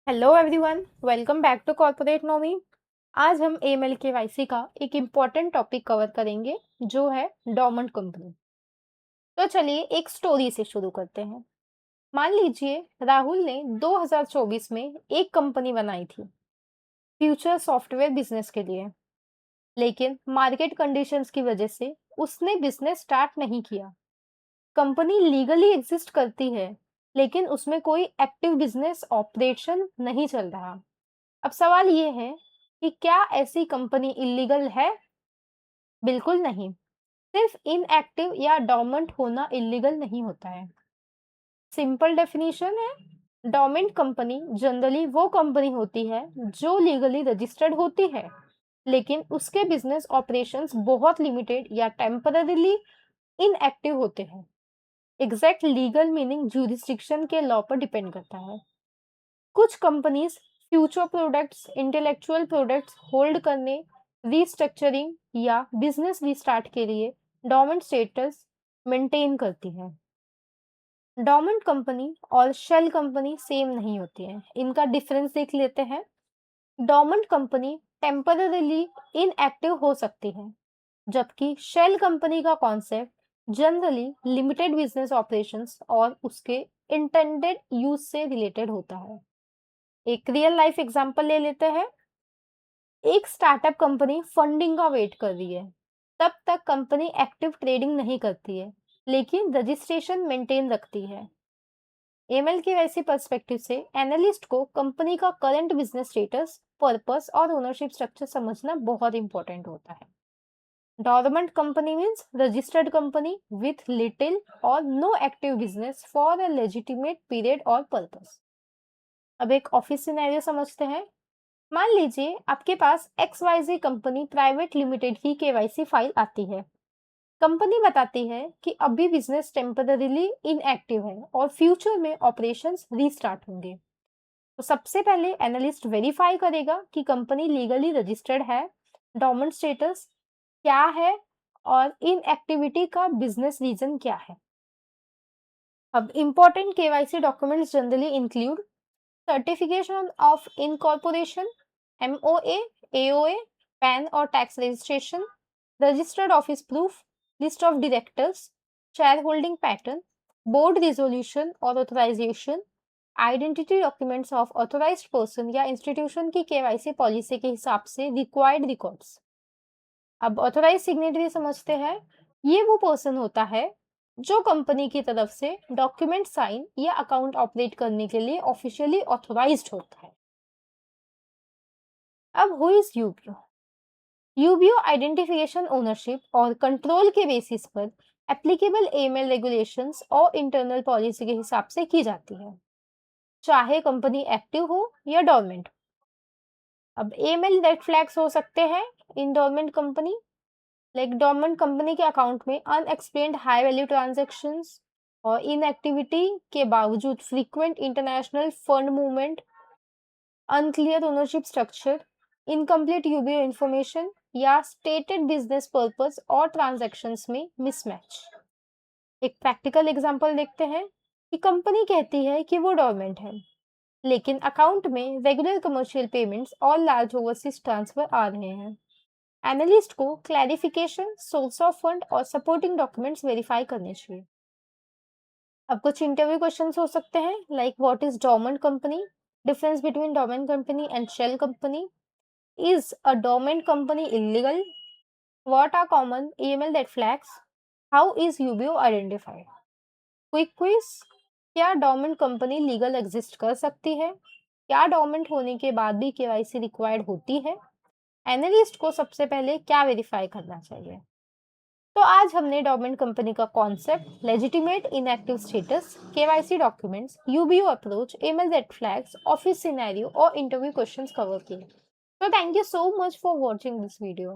Hello everyone, welcome back to corporate Nomi. आज हम AML KYC का एक इम्पॉर्टेंट टॉपिक कवर करेंगे जो है डोरमेंट कंपनी। तो चलिए एक स्टोरी से शुरू करते हैं। मान लीजिए राहुल ने 2024 में एक कंपनी बनाई थी फ्यूचर सॉफ्टवेयर बिजनेस के लिए, लेकिन मार्केट कंडीशंस की वजह से उसने बिजनेस स्टार्ट नहीं किया। कंपनी लीगली एग्जिस्ट करती है, लेकिन उसमें कोई एक्टिव बिजनेस ऑपरेशन नहीं चल रहा। अब सवाल ये है कि क्या ऐसी कंपनी इलीगल है? बिल्कुल नहीं। सिर्फ इनएक्टिव या डोर्मेंट होना इलीगल नहीं होता है। सिंपल डेफिनेशन है, डोर्मेंट कंपनी जनरली वो कंपनी होती है जो लीगली रजिस्टर्ड होती है, लेकिन उसके बिजनेस ऑपरेशंस बहुत लिमिटेड या टेम्पररीली इनएक्टिव होते हैं। एग्जैक्ट लीगल मीनिंग ज्यूरिसडिक्शन के लॉ पर डिपेंड करता है। कुछ companies future products, intellectual products hold करने, रीस्ट्रक्चरिंग या बिजनेस रीस्टार्ट के लिए डोमेंट स्टेटस मेंटेन करती है। डोमेंट कंपनी और शेल कंपनी सेम नहीं होती है, इनका डिफरेंस देख लेते हैं। डोमेंट कंपनी टेम्पररीली इनएक्टिव हो सकती है, जबकि शेल कंपनी का concept generally limited business operations और उसके इंटेंडेड यूज से रिलेटेड होता है। एक रियल लाइफ एग्जांपल ले लेते हैं। एक स्टार्टअप कंपनी फंडिंग का वेट कर रही है। तब तक कंपनी एक्टिव ट्रेडिंग नहीं करती है, लेकिन रजिस्ट्रेशन मेंटेन रखती है। एमएल के वैसे पर्सपेक्टिव से एनालिस्ट को कंपनी का करंट बिजनेस स्टेटस, पर्पस और ओनरशिप स्ट्रक्चर समझना बहुत इंपॉर्टेंट होता है। Dormant company means registered company with little और no active business for a legitimate period और पर्पस। अब एक ऑफिस सिनेरियो समझते हैं। मान लीजिए आपके पास XYZ कंपनी प्राइवेट लिमिटेड की केवाईसी फाइल आती है। कंपनी बताती है कि अभी बिजनेस टेम्पररीली इनएक्टिव है और फ्यूचर में ऑपरेशंस रीस्टार्ट होंगे। तो सबसे पहले एनालिस्ट वेरीफाई करेगा कि कंपनी लीगली रजिस्टर्ड है, डोमेंट स्टेटस क्या है और इनएक्टिविटी का बिजनेस रीजन क्या है। अब important KYC documents generally include certification of incorporation, MOA, AOA, PAN और tax registration, registered office proof, list of directors, share holding pattern, board resolution और authorisation, identity documents of authorised person या institution की KYC policy के हिसाब से required records. अब authorise signatory समझते हैं। ये वो पर्सन होता है जो कंपनी की तरफ से डॉक्यूमेंट साइन या अकाउंट ऑपरेट करने के लिए ऑफिशियली ऑथोराइज्ड होता है। अब who is UBO? UBO identification, ownership और कंट्रोल के बेसिस पर एप्लीकेबल एएमएल रेगुलेशंस और इंटरनल पॉलिसी के हिसाब से की जाती है, चाहे कंपनी एक्टिव हो या डोरमेंट। अब एएमएल रेड फ्लैग्स हो सकते हैं इन dormant company, like dormant company के अकाउंट में अनएक्सप्लेन्ड हाई वैल्यू ट्रांजैक्शंस और इनएक्टिविटी के बावजूद frequent international fund movement, unclear ownership structure, incomplete UBO information या स्टेटेड बिजनेस पर्पस और ट्रांजैक्शंस में मिसमैच। एक प्रैक्टिकल एग्जांपल देखते हैं कि कंपनी कहती है कि वो डोरमेंट है, लेकिन अकाउंट में रेगुलर कमर्शियल पेमेंट्स और लार्ज ओवरसीज ट्रांसफर आ रहे हैं। एनालिस्ट को क्लैरिफिकेशन, सोर्स ऑफ फंड और सपोर्टिंग डॉक्यूमेंट्स वेरीफाई करने चाहिए। अब कुछ इंटरव्यू क्वेश्चंस हो सकते हैं, like what is dormant company, difference between dormant company and shell company, is a dormant company illegal, what are common AML red flags, how is UBO identified। Quick quiz, क्या dormant company legal exist कर सकती है? क्या dormant होने के बाद भी KYC required होती है? एनालिस्ट को सबसे पहले क्या वेरीफाई करना चाहिए? तो आज हमने डोरमेंट कंपनी का concept, legitimate inactive status, KYC documents, UBO approach, ML red flags, office scenario और इंटरव्यू क्वेश्चंस कवर किए। So thank you so much for watching this video.